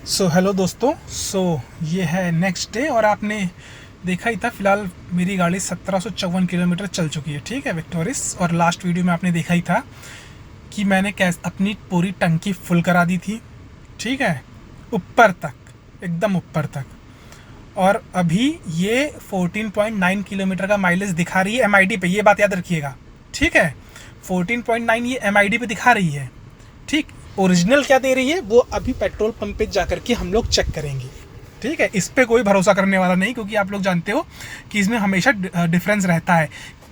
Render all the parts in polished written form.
Hello दोस्तों। ये है नेक्स्ट डे और आपने देखा ही था। फिलहाल मेरी गाड़ी 1754 किलोमीटर चल चुकी है, ठीक है, विक्टोरिस। और लास्ट वीडियो में आपने देखा ही था कि मैंने कैसे अपनी पूरी टंकी फुल करा दी थी, ठीक है, ऊपर तक, एकदम ऊपर तक। और अभी ये 14.9 किलोमीटर का माइलेज दिखा रही है एमआईडी पे, ये बात याद रखिएगा, ठीक है। 14.9 ये एमआईडी पे दिखा रही है, ठीक। ओरिजिनल क्या दे रही है वो अभी पेट्रोल पंप पे जाकर के हम लोग चेक करेंगे, ठीक है। इस पे कोई भरोसा करने वाला नहीं, क्योंकि आप लोग जानते हो कि इसमें हमेशा डिफरेंस रहता है।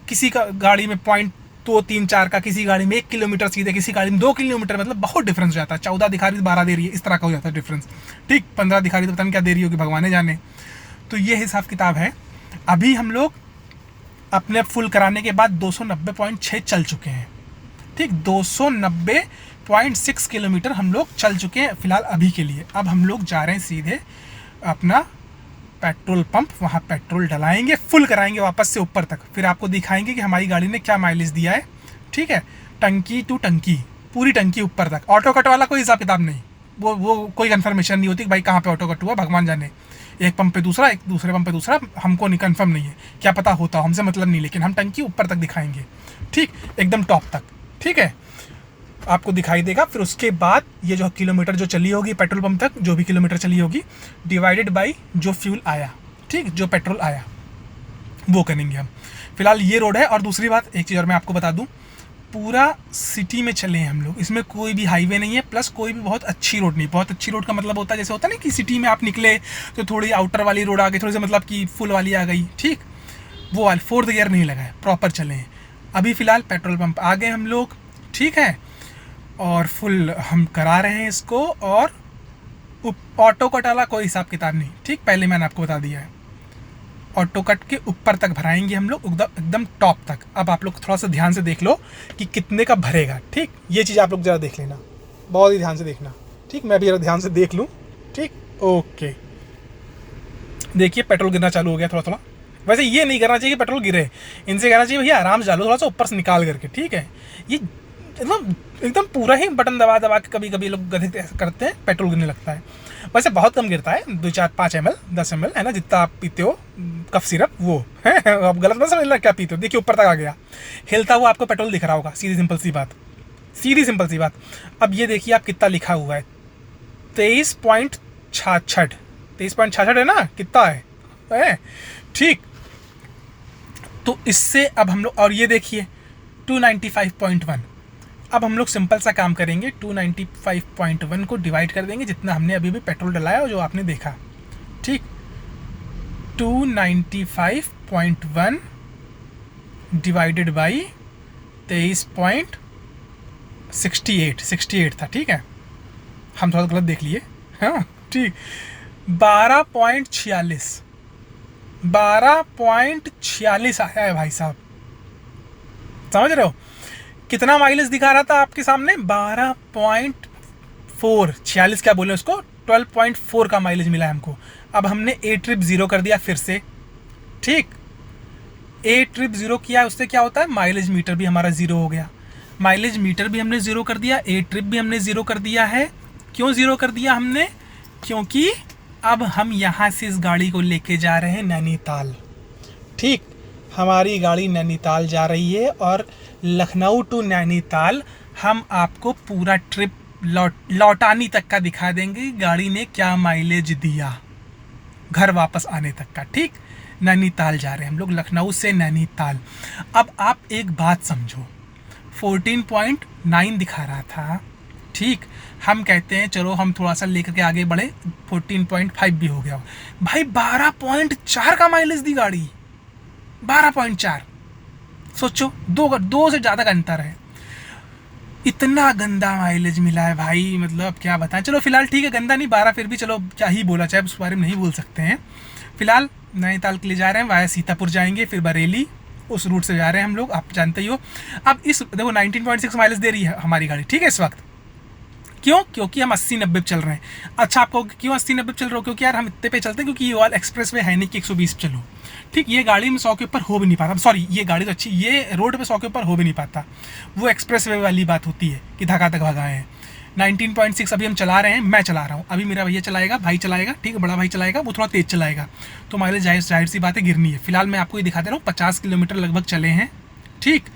किसी का गाड़ी में 0.234 का, किसी गाड़ी में 1 किलोमीटर सीधे, किसी गाड़ी में 2 किलोमीटर, मतलब बहुत डिफरेंस हो जाता है। 14 दिखा रही है 12 दे रही है, इस तरह का हो जाता है डिफरेंस, ठीक। 15 दिखा रही है तो पता नहीं क्या दे रही होगी, भगवान जाने। तो ये हिसाब किताब है। अभी हम लोग अपने फुल कराने के बाद 290.6 चल चुके हैं, ठीक। 290.6 किलोमीटर हम लोग चल चुके हैं फिलहाल अभी के लिए। अब हम लोग जा रहे हैं सीधे अपना पेट्रोल पंप, वहाँ पेट्रोल डलाएंगे, फुल कराएंगे वापस से ऊपर तक। फिर आपको दिखाएंगे कि हमारी गाड़ी ने क्या माइलेज दिया है, ठीक है। टंकी टू टंकी, पूरी टंकी ऊपर तक। ऑटो कट वाला कोई हिसाब किताब नहीं, वो कोई कंफर्मेशन नहीं होती कि भाई कहाँ पे ऑटो कट हुआ, भगवान जाने। एक पंप पे दूसरा, एक दूसरे पंप पे दूसरा, हमको नहीं, कंफर्म नहीं है, क्या पता होता, हमसे मतलब नहीं। लेकिन हम टंकी ऊपर तक दिखाएंगे, ठीक, एकदम टॉप तक, ठीक है, आपको दिखाई देगा। फिर उसके बाद ये जो किलोमीटर जो चली होगी पेट्रोल पंप तक, जो भी किलोमीटर चली होगी, डिवाइडेड बाय जो फ्यूल आया, ठीक, जो पेट्रोल आया, वो करेंगे हम। फिलहाल ये रोड है। और दूसरी बात, एक चीज़ और मैं आपको बता दूं, पूरा सिटी में चले हैं हम लोग, इसमें कोई भी हाईवे नहीं है, प्लस कोई भी बहुत अच्छी रोड नहीं। बहुत अच्छी रोड का मतलब होता है, जैसे होता है ना कि सिटी में आप निकले तो थोड़ी आउटर वाली रोड आ गई, थोड़ी सी मतलब कि फुल वाली आ गई, ठीक, वो वाली। 4th गियर नहीं लगा है, प्रॉपर चले हैं। अभी फ़िलहाल पेट्रोल पंप आ गए हम लोग, ठीक है, और फुल हम करा रहे हैं इसको। और ऑटो कट वाला कोई हिसाब किताब नहीं, ठीक, पहले मैंने आपको बता दिया है। ऑटो कट के ऊपर तक भराएंगे हम लोग, एकदम टॉप तक। अब आप लोग थोड़ा सा ध्यान से देख लो कि कितने का भरेगा, ठीक। ये चीज़ आप लोग ज़रा देख लेना, बहुत ही ध्यान से देखना, ठीक। मैं भी ज़रा ध्यान से देख लूँ, ठीक, ओके। देखिए पेट्रोल गिरना चालू हो गया थोड़ा थोड़ा। वैसे ये नहीं करना चाहिए कि पेट्रोल गिरे, इनसे कहना चाहिए भैया आराम से डालो, थोड़ा सा ऊपर से निकाल करके, ठीक है। ये एकदम एकदम पूरा ही बटन दबा दबा के कभी कभी लोग गधे करते हैं, पेट्रोल गिरने लगता है। वैसे बहुत कम गिरता है, 2 4 5 ml 10 ml है ना, जितना आप पीते हो कफ सिरप, वो है। आप गलत मत समझना क्या पीते हो। देखिए ऊपर तक आ गया, हिलता हुआ आपको पेट्रोल दिख रहा होगा, सीधी सिंपल सी बात, सीधी सिंपल सी बात। अब ये देखिए आप कितना लिखा हुआ है, 23.66, 23.66 है ना, कितना है, ठीक। तो इससे अब हम लोग, और ये देखिए 295.1। अब हम लोग सिंपल सा काम करेंगे, 295.1 को डिवाइड कर देंगे जितना हमने अभी भी पेट्रोल डलाया और जो आपने देखा, ठीक। 295.1 डिवाइडेड बाई 23.68 था, ठीक है। हम थोड़ा गलत देख लिए, हाँ, ठीक। 12.46 आया है भाई साहब, समझ रहे हो कितना माइलेज दिखा रहा था आपके सामने, 12.4, 46 क्या बोले उसको, 12.4 का माइलेज मिला है हमको। अब हमने ए ट्रिप 0 कर दिया फिर से, ठीक। ए ट्रिप 0 किया, उससे क्या होता है, माइलेज मीटर भी हमारा 0 हो गया। माइलेज मीटर भी हमने 0 कर दिया, ए ट्रिप भी हमने 0 कर दिया है। क्यों 0 कर दिया हमने, क्योंकि अब हम यहाँ से इस गाड़ी को लेके जा रहे हैं नैनीताल, ठीक। हमारी गाड़ी नैनीताल जा रही है और लखनऊ टू नैनीताल हम आपको पूरा ट्रिप लौटानी तक का दिखा देंगे, गाड़ी ने क्या माइलेज दिया घर वापस आने तक का, ठीक। नैनीताल जा रहे हैं हम लोग, लखनऊ से नैनीताल। अब आप एक बात समझो, 14.9 दिखा रहा था, ठीक। हम कहते हैं चलो हम थोड़ा सा लेकर के आगे बढ़े, 14.5 भी हो गया भाई, 12.4 का माइलेज दी गाड़ी, 12.4। सोचो, दो से ज़्यादा का अंतर है। इतना गंदा माइलेज मिला है भाई, मतलब क्या बताएं। चलो फिलहाल ठीक है, गंदा नहीं, 12 फिर भी चलो क्या ही बोला, चाहे उस बारे में नहीं बोल सकते हैं। फिलहाल नैनीताल के लिए जा रहे हैं, वाया सीतापुर जाएंगे, फिर बरेली, उस रूट से जा रहे हैं हम लोग, आप जानते ही हो। अब इस देखो 19.6 माइलेज दे रही है हमारी गाड़ी, ठीक है, इस वक्त। क्यों, क्योंकि हम 80-90 चल रहे हैं। अच्छा, आपको क्यों 80-90 चल रहे हो, क्योंकि यार हम इतने पे चलते हैं, क्योंकि ये वाला एक्सप्रेस वे है नहीं कि 120 चलो, ठीक। ये गाड़ी में 100 के ऊपर हो भी नहीं पाता, सॉरी ये गाड़ी तो अच्छी, ये रोड पे 100 के ऊपर हो भी नहीं पाता। वो एक्सप्रेस वे वाली बात होती है कि धक्का धक भगाए हैं, 19.6 अभी हम चला रहे हैं, मैं चला रहा हूँ, अभी मेरा भैया चलाएगा, भाई चलाएगा, ठीक है, बड़ा भाई चलाएगा, वो थोड़ा तेज़ चलाएगा, तो माइलेज जाहिर सी बात है गिरनी है। फिलहाल मैं आपको ये दिखा दे रहा हूँ 50 किलोमीटर लगभग चले हैं, ठीक,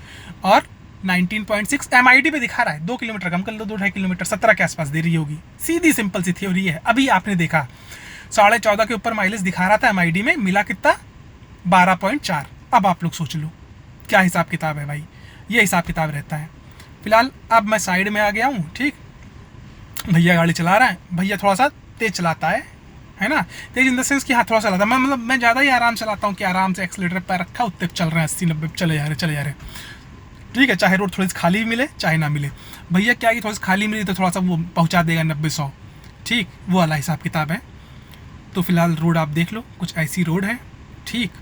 और 19.6 MID पे दिखा रहा है। 2 किलोमीटर कम कर लो, 2-2.5 किलोमीटर 17 के आसपास दे रही होगी। सीधी सिंपल सी थ्योरी है। अभी आपने देखा 14.5 के ऊपर माइलेज दिखा रहा था, MID में मिला कितना 12.4। अब आप लोग सोच लो क्या हिसाब किताब है भाई, ये हिसाब किताब रहता है। फिलहाल अब मैं साइड में आ गया हूँ, ठीक, भैया गाड़ी चला रहा है, भैया थोड़ा सा तेज़ चलाता है ना, तेज इन द सेंस कि हाँ थोड़ा सा चलाता है, मैं ज़्यादा ही आराम चलाता हूँ कि आराम से एक्सीलेटर पर रखा, उत्ते चल रहे हैं 80-90 चले जा रहे, ठीक है, चाहे रोड थोड़ी सी खाली मिले चाहे ना मिले। भैया क्या कि थोड़ी सी खाली मिली तो थोड़ा सा वो पहुँचा देगा 90-100, ठीक, वो वाला हिसाब किताब है। तो फिलहाल रोड आप देख लो, कुछ ऐसी रोड है, ठीक।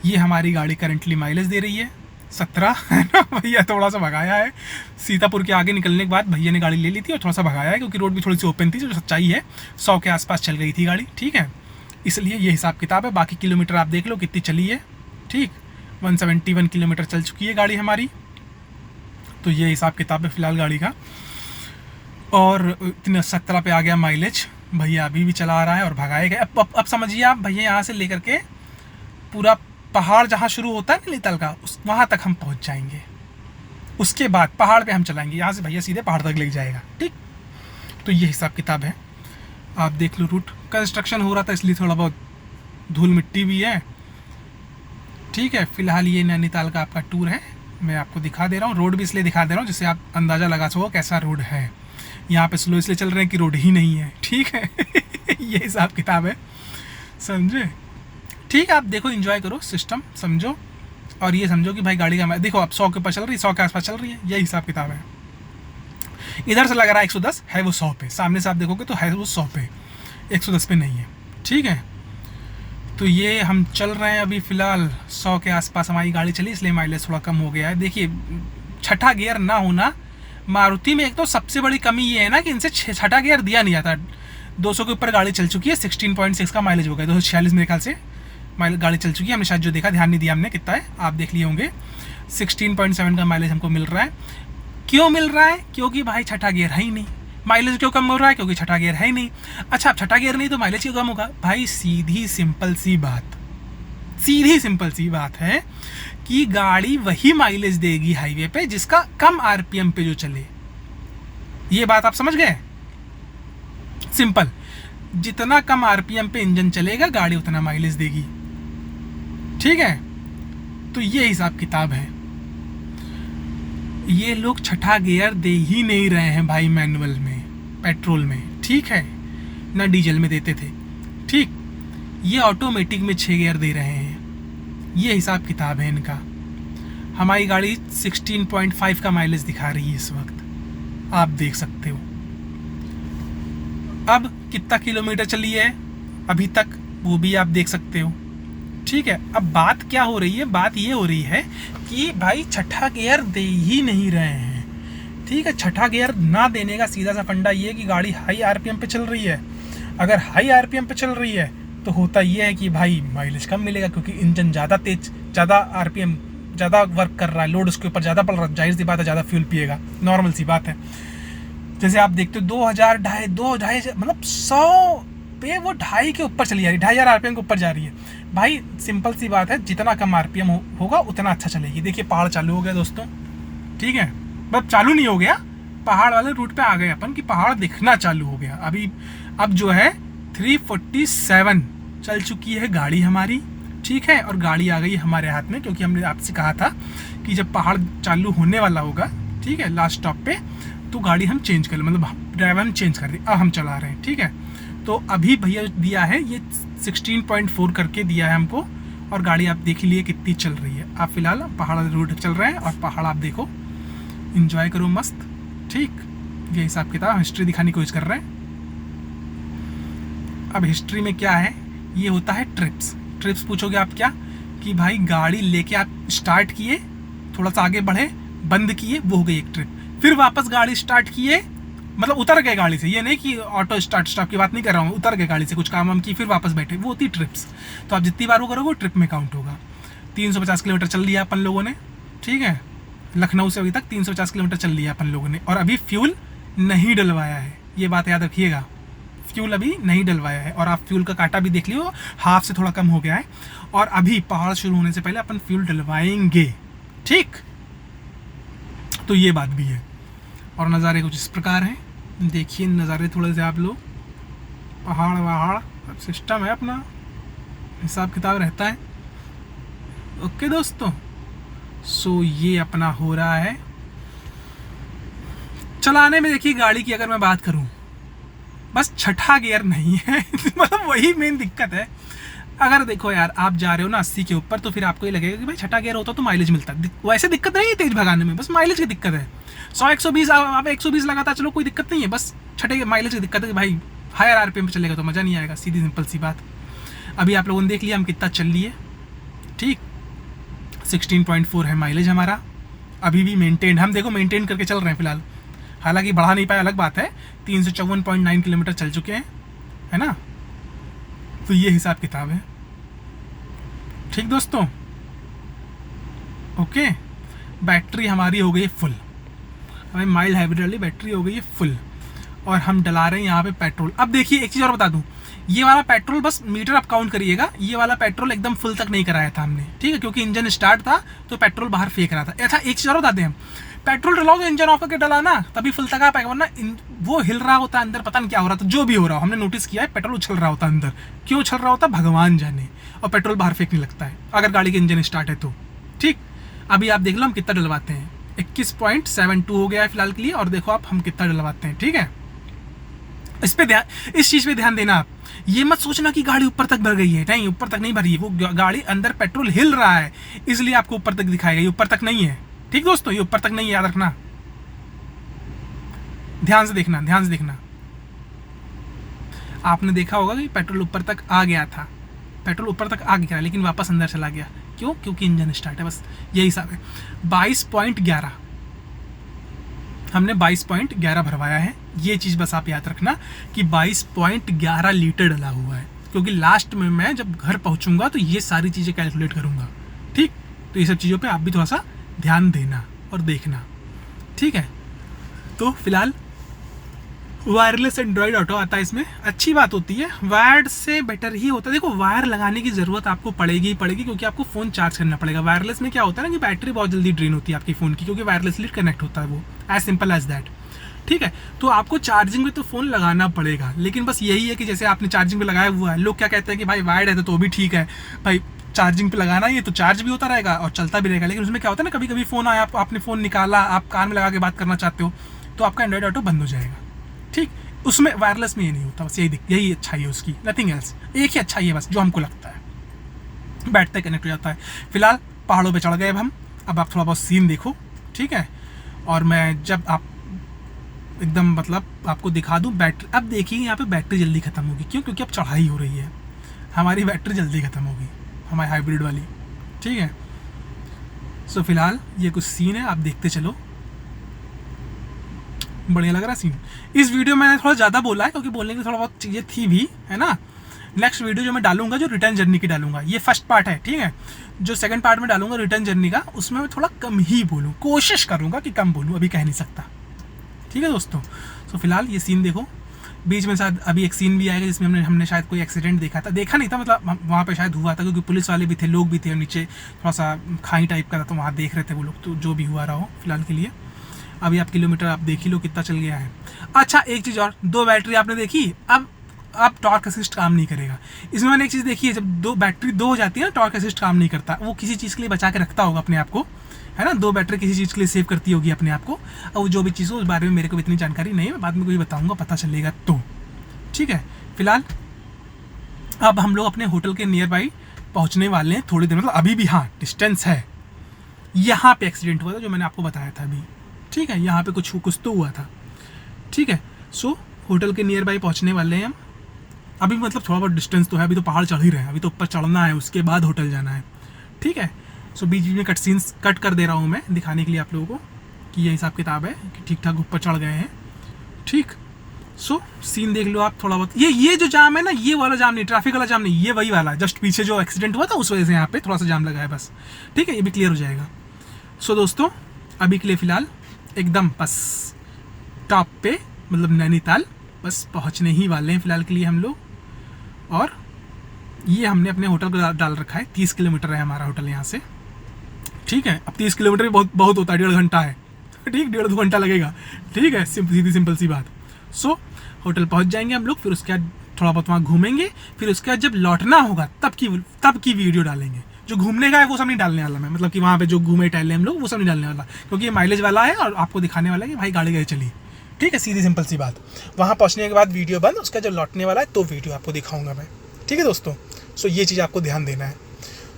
ये हमारी गाड़ी करंटली माइलेज दे रही है 17, है ना। भैया थोड़ा सा भगाया है, सीतापुर के आगे निकलने के बाद भैया ने गाड़ी ले ली थी और थोड़ा सा भगाया है, क्योंकि रोड भी थोड़ी सी ओपन थी, जो सच्चाई है 100 के आसपास चल गई थी गाड़ी, ठीक है, इसलिए ये हिसाब किताब है। बाकी किलोमीटर आप देख लो कितनी चली है, ठीक, 171 किलोमीटर चल चुकी है गाड़ी हमारी। तो ये हिसाब किताब है फिलहाल गाड़ी का। और इतने 17 पे आ गया माइलेज, भैया अभी भी चला रहा है और भगाएगा। अब समझिए आप, भैया यहाँ से लेकर के पूरा पहाड़ जहाँ शुरू होता है नैनीताल का, वहाँ तक हम पहुँच जाएंगे। उसके बाद पहाड़ पे हम चलाएंगे, यहाँ से भैया सीधे पहाड़ तक ले जाएगा, ठीक। तो ये हिसाब किताब है, आप देख लो। रूट कंस्ट्रक्शन हो रहा था इसलिए थोड़ा बहुत धूल मिट्टी भी है, ठीक है। फिलहाल ये नैनीताल का आपका टूर है, मैं आपको दिखा दे रहा हूँ। रोड भी इसलिए दिखा दे रहा हूँ जिससे आप अंदाज़ा लगा सको कैसा रोड है। यहाँ पे स्लो इसलिए चल रहे हैं कि रोड ही नहीं है, ठीक है। ये हिसाब किताब है, समझे, ठीक है। आप देखो, एंजॉय करो, सिस्टम समझो, और ये समझो कि भाई गाड़ी का देखो आप 100 के ऊपर चल रही है, 100 के आसपास चल रही है, यही हिसाब किताब है। इधर से लग रहा है 110, है वो 100 पे, सामने से आप देखोगे तो है वो 100 पे, 110 पे नहीं है, ठीक है। तो ये हम चल रहे हैं अभी फ़िलहाल 100 के आसपास हमारी गाड़ी चली, इसलिए माइलेज थोड़ा कम हो गया है। देखिए, छठा गियर ना होना मारुति में एक तो सबसे बड़ी कमी ये है ना कि इनसे छठा गियर दिया नहीं जाता। 200 के ऊपर गाड़ी चल चुकी है, 16.6 का माइलेज हो गया, 246 मेरे ख्याल से गाड़ी चल चुकी है। हमने शायद जो देखा, ध्यान नहीं दिया हमने कितना है, आप देख लिए होंगे। 16.7 का माइलेज हमको मिल रहा है। क्यों मिल रहा है? क्योंकि भाई छठा गियर है ही नहीं। माइलेज क्यों कम हो रहा है? क्योंकि छठा गियर है ही नहीं। अच्छा, अब छठा गियर नहीं तो माइलेज क्यों कम होगा? भाई सीधी सिंपल सी बात है कि गाड़ी वही माइलेज देगी हाईवे पे जिसका कम आरपीएम पे जो चले। ये बात आप समझ गए? सिंपल, जितना कम आरपीएम पे इंजन चलेगा गाड़ी उतना माइलेज देगी, ठीक है। तो ये हिसाब किताब है। ये लोग छठा गियर दे ही नहीं रहे हैं भाई, मैनुअल में, पेट्रोल में, ठीक है, ना डीजल में देते थे, ठीक। ये ऑटोमेटिक में 6 गियर दे रहे हैं। ये हिसाब किताब है इनका। हमारी गाड़ी 16.5 का माइलेज दिखा रही है इस वक्त, आप देख सकते हो। अब कितना किलोमीटर चली है अभी तक, वो भी आप देख सकते हो, ठीक है। अब बात क्या हो रही है? बात ये हो रही है कि भाई छठा गियर दे ही नहीं रहे हैं, ठीक है। छठा गियर ना देने का सीधा सा फंडा ये है कि गाड़ी हाई आरपीएम पे चल रही है। अगर हाई आरपीएम पे चल रही है तो होता ये है कि भाई माइलेज कम मिलेगा, क्योंकि इंजन ज़्यादा तेज, ज़्यादा आरपीएम, ज़्यादा वर्क कर रहा है, लोड उसके ऊपर ज़्यादा पड़ रहा है, जाहिर सी बात है ज़्यादा फ्यूल पिएगा, नॉर्मल सी बात है। जैसे आप देखते हो 2000, 2,500 मतलब 100 पे वो 2.5 के ऊपर चली जा रही है, 2,500 आरपीएम के ऊपर जा रही है। भाई सिंपल सी बात है, जितना कम आरपीएम होगा उतना अच्छा चलेगी। देखिए पहाड़ चालू हो गया दोस्तों, ठीक है। मतलब चालू नहीं हो गया, पहाड़ वाले रूट पे आ गए अपन कि पहाड़ दिखना चालू हो गया। अभी अब जो है 347 चल चुकी है गाड़ी हमारी, ठीक है। और गाड़ी आ गई हमारे हाथ में, क्योंकि हमने आपसे कहा था कि जब पहाड़ चालू होने वाला होगा, ठीक है, लास्ट स्टॉप पे, तो गाड़ी हम चेंज कर, मतलब ड्राइवर हम चेंज कर दें। अब हम चला रहे हैं, ठीक है। तो अभी भैया दिया है ये 16.4 करके दिया है हमको, और गाड़ी आप देख लिए कितनी चल रही है। आप फिलहाल पहाड़ रोड चल रहे हैं और पहाड़ आप देखो, इंजॉय करो मस्त, ठीक। ये हिसाब किताब हिस्ट्री दिखाने की कोशिश कर रहे हैं। अब हिस्ट्री में क्या है, ये होता है ट्रिप्स पूछोगे आप क्या, कि भाई गाड़ी लेके आप स्टार्ट किए, थोड़ा सा आगे बढ़े, बंद किए, वो हो गई एक ट्रिप। फिर वापस गाड़ी स्टार्ट किए, मतलब उतर गए गाड़ी से, ये नहीं कि ऑटो स्टार्ट की बात नहीं कर रहा हूँ, उतर गए गाड़ी से, कुछ काम वाम की, फिर वापस बैठे, वो होती ट्रिप्स। तो आप जितनी बार वो करोगे वो ट्रिप में काउंट होगा। 350 किलोमीटर चल लिया अपन लोगों ने, ठीक है। लखनऊ से अभी तक 350 किलोमीटर चल लिया अपन लोगों ने, और अभी फ्यूल नहीं डलवाया है, ये बात याद रखिएगा। फ्यूल अभी नहीं डलवाया है, और आप फ्यूल का कांटा भी देख लियो, हाफ से थोड़ा कम हो गया है, और अभी पहाड़ शुरू होने से पहले अपन फ्यूल डलवाएंगे, ठीक। तो ये बात भी है। और नज़ारे कुछ इस प्रकार हैं, देखिए नज़ारे थोड़े से आप लोग, पहाड़ वहाड़ सिस्टम है अपना, हिसाब किताब रहता है। ओके दोस्तों, सो ये अपना हो रहा है। चलाने में देखिए गाड़ी की अगर मैं बात करूं, बस छठा गियर नहीं है मतलब वही मेन दिक्कत है। अगर देखो यार, आप जा रहे हो ना 80 के ऊपर, तो फिर आपको ये लगेगा कि भाई छठा गियर होता तो माइलेज मिलता। वैसे दिक्कत नहीं है तेज भगाने में, बस माइलेज की दिक्कत है। 100-120 आप 120 लगाता चलो, कोई दिक्कत नहीं है, बस छठे माइलेज की दिक्कत है कि भाई हायर आरपीएम पे चलेगा तो मज़ा नहीं आएगा, सीधी सिंपल सी बात। अभी आप लोगों ने देख लिया हम कितना चल लिए, ठीक। 16.4 है माइलेज हमारा, अभी भी मेंटेन, हम देखो मेंटेन करके चल रहे हैं फिलहाल, हालांकि बढ़ा नहीं पाए अलग बात है। 354.9 किलोमीटर चल चुके हैं, है ना। तो ये हिसाब किताब है, ठीक दोस्तों। ओके, बैटरी हमारी हो गई फुल, हमें माइल्ड हाइब्रिड वाली बैटरी हो गई है फुल, और हम डला रहे हैं यहाँ पे पेट्रोल। अब देखिए एक चीज़ और बता दूँ, ये वाला पेट्रोल बस मीटर आप काउंट करिएगा, ये वाला पेट्रोल एकदम फुल तक नहीं कराया था हमने, ठीक है, क्योंकि इंजन स्टार्ट था तो पेट्रोल बाहर फेंक रहा था। अच्छा एक चीज़ और बता दें, हम पेट्रोल डलाओ तो इंजन ऑफ करके डलाना, तभी फुल तक आ पाएगा, वरना वो हिल रहा होता है अंदर, पता नहीं क्या हो रहा था, जो भी हो रहा हो, हमने नोटिस किया है पेट्रोल उछल रहा होता है अंदर, क्यों उछल रहा होता भगवान जाने, और पेट्रोल बाहर फेंकने लगता है अगर गाड़ी के इंजन स्टार्ट है तो, ठीक। अभी आप देख लो हम कितना डलवाते हैं, 21.72 हो गया है फिलहाल के लिए, और देखो आप हम कितना डलवाते हैं, ठीक है। इस पे ध्यान, इस चीज़ पे ध्यान देना आप, ये मत सोचना कि गाड़ी ऊपर तक भर गई है, नहीं ऊपर तक नहीं भरी है, वो गाड़ी अंदर पेट्रोल हिल रहा है इसलिए आपको ऊपर तक दिखाएगा, ये ऊपर तक नहीं है, ठीक दोस्तों, ये ऊपर तक नहीं, याद रखना, ध्यान से देखना, ध्यान से देखना। आपने देखा होगा कि पेट्रोल ऊपर तक आ गया था, पेट्रोल ऊपर तक आ गया लेकिन वापस अंदर चला गया, क्यों? क्योंकि इंजन स्टार्ट है, बस यही हिसाब है। 22.11 हमने 22.11 भरवाया है, ये चीज़ बस आप याद रखना कि 22.11 लीटर डला हुआ है, क्योंकि लास्ट में मैं जब घर पहुंचूंगा तो ये सारी चीज़ें कैलकुलेट करूंगा, ठीक। तो ये सब चीज़ों पे आप भी थोड़ा सा ध्यान देना और देखना, ठीक है। तो फिलहाल वायरलेस एंड्रॉयड ऑटो आता है इसमें, अच्छी बात होती है, वायर्ड से बेटर ही होता है। देखो वायर लगाने की ज़रूरत आपको पड़ेगी ही पड़ेगी, क्योंकि आपको फ़ोन चार्ज करना पड़ेगा। वायरलेस में क्या होता है ना कि बैटरी बहुत जल्दी ड्रेन होती है आपकी फ़ोन की, क्योंकि वायरलेसली कनेक्ट होता है वो, एज सिंपल एज दैट, ठीक है। तो आपको चार्जिंग में तो फ़ोन लगाना पड़ेगा, लेकिन बस यही है कि जैसे आपने चार्जिंग पे लगाया हुआ है, लोग क्या कहते हैं कि भाई वायर्ड है तो भी ठीक है, भाई चार्जिंग पे लगाना ही है तो चार्ज भी होता रहेगा और चलता भी रहेगा। लेकिन उसमें क्या होता है ना, कभी कभी फ़ोन आया, आपने फ़ोन निकाला, आप कान में लगा के बात करना चाहते हो, तो आपका एंड्रॉयड ऑटो बंद हो जाएगा, ठीक। उसमें वायरलेस में ये नहीं होता, बस यही अच्छाई है उसकी, नथिंग एल्स, एक ही अच्छाई है बस जो हमको लगता है, बैटरी कनेक्ट हो जाता है। फिलहाल पहाड़ों पे चढ़ गए अब आप थोड़ा बहुत सीन देखो, ठीक है। और मैं जब आप एकदम मतलब आपको दिखा दूं बैटरी, अब देखिए यहाँ पे बैटरी जल्दी ख़त्म होगी, क्यों? क्योंकि अब चढ़ाई हो रही है, हमारी बैटरी जल्दी ख़त्म होगी, हमारी हाइब्रिड वाली, ठीक है। सो फिलहाल ये कुछ सीन है, आप देखते चलो, बढ़िया लग रहा सीन। इस वीडियो में मैंने थोड़ा ज़्यादा बोला है, क्योंकि बोलने की थोड़ा बहुत चीज़ें थी भी, है ना। नेक्स्ट वीडियो जो मैं डालूंगा, जो रिटर्न जर्नी की डालूंगा, ये फर्स्ट पार्ट है, ठीक है। जो सेकंड पार्ट में डालूंगा रिटर्न जर्नी का, उसमें मैं थोड़ा कम ही बोलूँ, कोशिश करूँगा कि कम बोलूँ, अभी कह नहीं सकता, ठीक है दोस्तों। सो फिलहाल ये सीन देखो, बीच में शायद अभी एक सीन भी आएगा जिसमें हमने शायद कोई एक्सीडेंट देखा था, देखा नहीं था मतलब वहाँ पे शायद हुआ था, क्योंकि पुलिस वाले भी थे, लोग भी थे, और नीचे थोड़ा सा खाई टाइप का था, तो वहाँ देख रहे थे वो लोग, तो जो भी हुआ रहा हो फिलहाल के लिए। अभी आप किलोमीटर आप देख ही लो कितना चल गया है। अच्छा एक चीज़ और, 2 बैटरी आपने देखी, अब टॉर्क असिस्ट काम नहीं करेगा इसमें। मैंने एक चीज़ देखी है, जब बैटरी 2 हो जाती है ना, टॉर्क असिस्ट काम नहीं करता, वो किसी चीज़ के लिए बचा के रखता होगा अपने आप को, है ना। 2 बैटरी किसी चीज़ के लिए सेव करती होगी अपने आप को, और जो भी चीज़ हो उस बारे में मेरे को इतनी जानकारी नहीं है, मैं बाद में कोई बताऊँगा, पता चलेगा तो, ठीक है। फिलहाल अब हम लोग अपने होटल के नियर बाई पहुँचने वाले हैं थोड़ी देर, मतलब अभी भी, हाँ डिस्टेंस है। यहाँ पे एक्सीडेंट हुआ था जो मैंने आपको बताया था अभी, ठीक है, यहाँ पे कुछ तो हुआ था, ठीक है। सो होटल के नियर बाई पहुँचने वाले हैं हम अभी, मतलब थोड़ा बहुत डिस्टेंस तो है, अभी तो पहाड़ चढ़ ही रहे हैं, अभी तो ऊपर चढ़ना है, उसके बाद होटल जाना है, ठीक है। सो बीच में कट कर दे रहा हूँ मैं, दिखाने के लिए आप लोगों को कि ये हिसाब किताब है कि ठीक ठाक ऊपर चढ़ गए हैं, ठीक। सो सीन देख लो आप थोड़ा बहुत, ये जो जाम है ना, ये वाला जाम नहीं, ट्रैफिक वाला जाम नहीं, ये वही वाला, जस्ट पीछे जो एक्सीडेंट हुआ था उस वजह से यहाँ पे थोड़ा सा जाम लगा है बस, ठीक है, ये भी क्लियर हो जाएगा। सो दोस्तों अभी के लिए फ़िलहाल एकदम बस टॉप पे मतलब नैनीताल बस पहुंचने ही वाले हैं फ़िलहाल के लिए हम लोग। और ये हमने अपने होटल को डाल रखा है, 30 किलोमीटर है हमारा होटल यहाँ से, ठीक है। अब 30 किलोमीटर भी बहुत बहुत होता है, 1.5 घंटा है, ठीक, 1.5-2 घंटा लगेगा, ठीक है, सीधी सिंपल सी बात। सो होटल पहुँच जाएंगे हम लोग, फिर उसके बाद थोड़ा बहुत वहाँ घूमेंगे, फिर उसके बाद जब लौटना होगा तब की वीडियो डालेंगे। जो घूमने का है वो सब नहीं डालने वाला मैं, मतलब कि वहाँ पे जो घूमे टहले हम लोग वो सब नहीं डालने वाला, क्योंकि ये माइलेज वाला है और आपको दिखाने वाला है कि भाई गाड़ी कैसे चली, ठीक है, सीधी सिंपल सी बात। वहाँ पहुँचने के बाद वीडियो बंद, उसका जब लौटने वाला है तो वीडियो आपको दिखाऊंगा मैं, ठीक है दोस्तों। सो ये चीज़ आपको ध्यान देना है।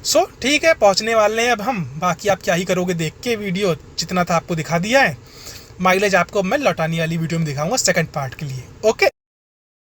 सो ठीक है, पहुँचने वाले हैं अब हम, बाकी आप क्या ही करोगे देख के, वीडियो जितना था आपको दिखा दिया है। माइलेज आपको मैं लौटाने वाली वीडियो में दिखाऊंगा सेकंड पार्ट के लिए। ओके,